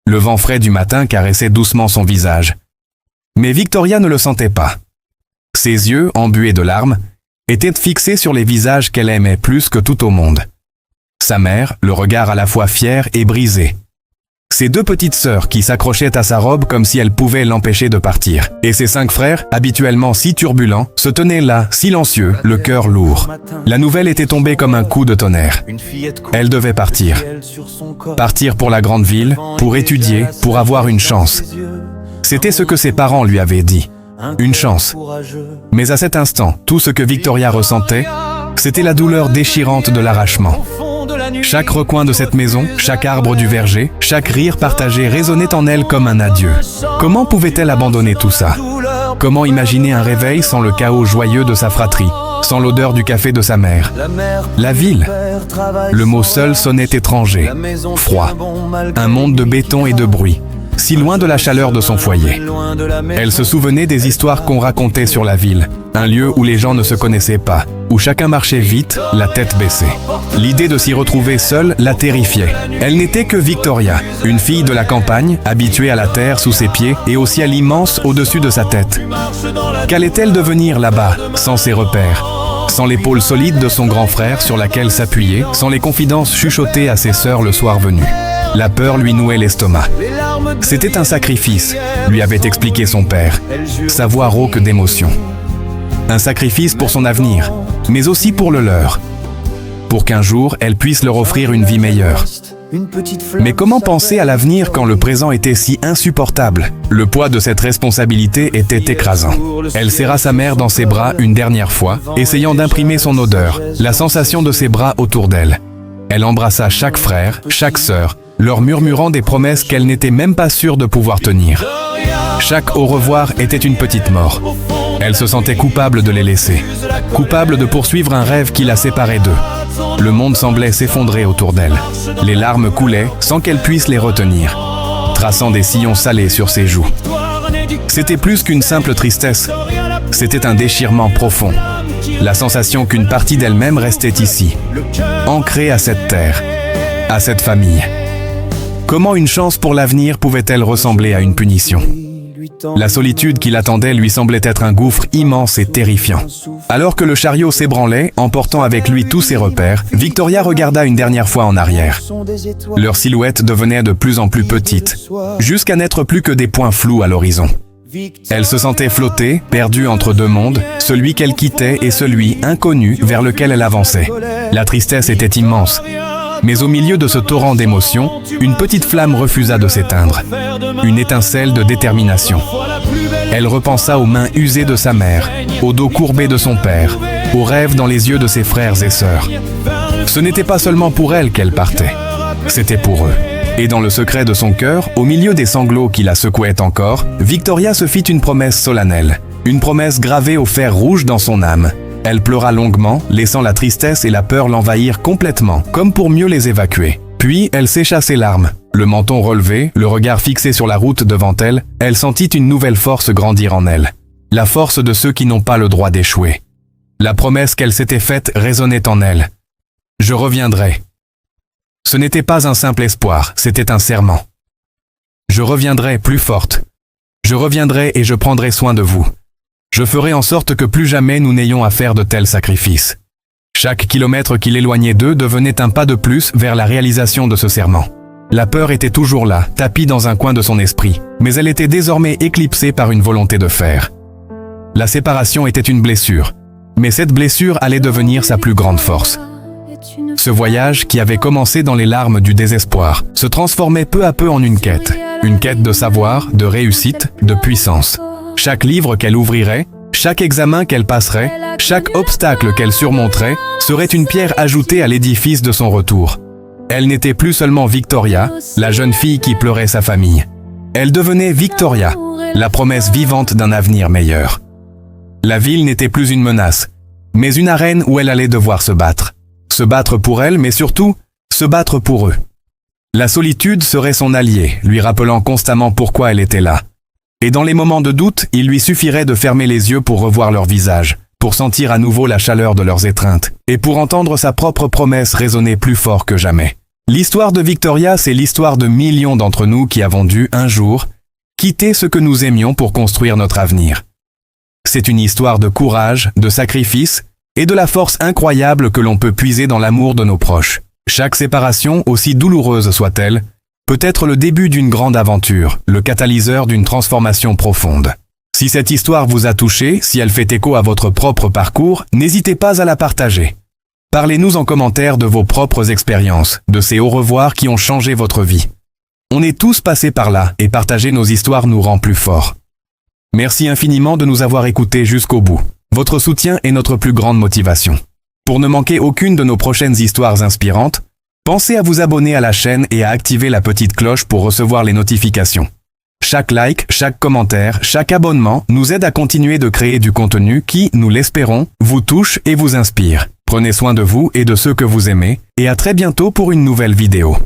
Le vent frais du matin caressait doucement son visage. Mais Victoria ne le sentait pas. Ses yeux, embués de larmes, étaient fixés sur les visages qu'elle aimait plus que tout au monde. Sa mère, le regard à la fois fier et brisé. Ses 2 petites sœurs qui s'accrochaient à sa robe comme si elles pouvaient l'empêcher de partir. Et ses 5 frères, habituellement si turbulents, se tenaient là, silencieux, le cœur lourd. La nouvelle était tombée comme un coup de tonnerre. Elle devait partir. Partir pour la grande ville, pour étudier, pour avoir une chance. C'était ce que ses parents lui avaient dit. Une chance. Mais à cet instant, tout ce que Victoria ressentait, c'était la douleur déchirante de l'arrachement. Chaque recoin de cette maison, chaque arbre du verger, chaque rire partagé résonnait en elle comme un adieu. Comment pouvait-elle abandonner tout ça? Comment imaginer un réveil sans le chaos joyeux de sa fratrie, sans l'odeur du café de sa mère? La ville. Le mot seul sonnait étranger, froid. Un monde de béton et de bruit. Si loin de la chaleur de son foyer. Elle se souvenait des histoires qu'on racontait sur la ville, un lieu où les gens ne se connaissaient pas, où chacun marchait vite, la tête baissée. L'idée de s'y retrouver seule la terrifiait. Elle n'était que Victoria, une fille de la campagne, habituée à la terre sous ses pieds et au ciel immense au-dessus de sa tête. Qu'allait-elle devenir là-bas, sans ses repères? Sans l'épaule solide de son grand frère sur laquelle s'appuyer, sans les confidences chuchotées à ses sœurs le soir venu. La peur lui nouait l'estomac. C'était un sacrifice, lui avait expliqué son père, sa voix rauque d'émotion. Un sacrifice pour son avenir, mais aussi pour le leur. Pour qu'un jour, elle puisse leur offrir une vie meilleure. Mais comment penser à l'avenir quand le présent était si insupportable? Le poids de cette responsabilité était écrasant. Elle serra sa mère dans ses bras une dernière fois, essayant d'imprimer son odeur, la sensation de ses bras autour d'elle. Elle embrassa chaque frère, chaque sœur, leur murmurant des promesses qu'elle n'était même pas sûre de pouvoir tenir. Chaque au revoir était une petite mort. Elle se sentait coupable de les laisser, coupable de poursuivre un rêve qui la séparait d'eux. Le monde semblait s'effondrer autour d'elle. Les larmes coulaient sans qu'elle puisse les retenir, traçant des sillons salés sur ses joues. C'était plus qu'une simple tristesse, c'était un déchirement profond. La sensation qu'une partie d'elle-même restait ici, ancrée à cette terre, à cette famille. Comment une chance pour l'avenir pouvait-elle ressembler à une punition? La solitude qui l'attendait lui semblait être un gouffre immense et terrifiant. Alors que le chariot s'ébranlait, emportant avec lui tous ses repères, Victoria regarda une dernière fois en arrière. Leur silhouette devenait de plus en plus petite, jusqu'à n'être plus que des points flous à l'horizon. Elle se sentait flotter, perdue entre 2 mondes, celui qu'elle quittait et celui inconnu vers lequel elle avançait. La tristesse était immense. Mais au milieu de ce torrent d'émotions, une petite flamme refusa de s'éteindre. Une étincelle de détermination. Elle repensa aux mains usées de sa mère, au dos courbé de son père, aux rêves dans les yeux de ses frères et sœurs. Ce n'était pas seulement pour elle qu'elle partait, c'était pour eux. Et dans le secret de son cœur, au milieu des sanglots qui la secouaient encore, Victoria se fit une promesse solennelle, une promesse gravée au fer rouge dans son âme. Elle pleura longuement, laissant la tristesse et la peur l'envahir complètement, comme pour mieux les évacuer. Puis, elle sécha ses larmes. Le menton relevé, le regard fixé sur la route devant elle, elle sentit une nouvelle force grandir en elle. La force de ceux qui n'ont pas le droit d'échouer. La promesse qu'elle s'était faite résonnait en elle. « Je reviendrai ». Ce n'était pas un simple espoir, c'était un serment. « Je reviendrai plus forte. Je reviendrai et je prendrai soin de vous. Je ferai en sorte que plus jamais nous n'ayons à faire de tels sacrifices. » Chaque kilomètre qui l'éloignait d'eux devenait un pas de plus vers la réalisation de ce serment. La peur était toujours là, tapie dans un coin de son esprit, mais elle était désormais éclipsée par une volonté de faire. La séparation était une blessure, mais cette blessure allait devenir sa plus grande force. Ce voyage, qui avait commencé dans les larmes du désespoir, se transformait peu à peu en une quête de savoir, de réussite, de puissance. Chaque livre qu'elle ouvrirait, chaque examen qu'elle passerait, chaque obstacle qu'elle surmonterait, serait une pierre ajoutée à l'édifice de son retour. Elle n'était plus seulement Victoria, la jeune fille qui pleurait sa famille. Elle devenait Victoria, la promesse vivante d'un avenir meilleur. La ville n'était plus une menace, mais une arène où elle allait devoir se battre. Se battre pour elle, mais surtout, se battre pour eux. La solitude serait son allié, lui rappelant constamment pourquoi elle était là. Et dans les moments de doute, il lui suffirait de fermer les yeux pour revoir leur visage, pour sentir à nouveau la chaleur de leurs étreintes, et pour entendre sa propre promesse résonner plus fort que jamais. L'histoire de Victoria, c'est l'histoire de millions d'entre nous qui avons dû, un jour, quitter ce que nous aimions pour construire notre avenir. C'est une histoire de courage, de sacrifice et de la force incroyable que l'on peut puiser dans l'amour de nos proches. Chaque séparation, aussi douloureuse soit-elle, peut être le début d'une grande aventure, le catalyseur d'une transformation profonde. Si cette histoire vous a touché, si elle fait écho à votre propre parcours, n'hésitez pas à la partager. Parlez-nous en commentaire de vos propres expériences, de ces au revoir qui ont changé votre vie. On est tous passés par là et partager nos histoires nous rend plus forts. Merci infiniment de nous avoir écoutés jusqu'au bout. Votre soutien est notre plus grande motivation. Pour ne manquer aucune de nos prochaines histoires inspirantes, pensez à vous abonner à la chaîne et à activer la petite cloche pour recevoir les notifications. Chaque like, chaque commentaire, chaque abonnement nous aide à continuer de créer du contenu qui, nous l'espérons, vous touche et vous inspire. Prenez soin de vous et de ceux que vous aimez, et à très bientôt pour une nouvelle vidéo.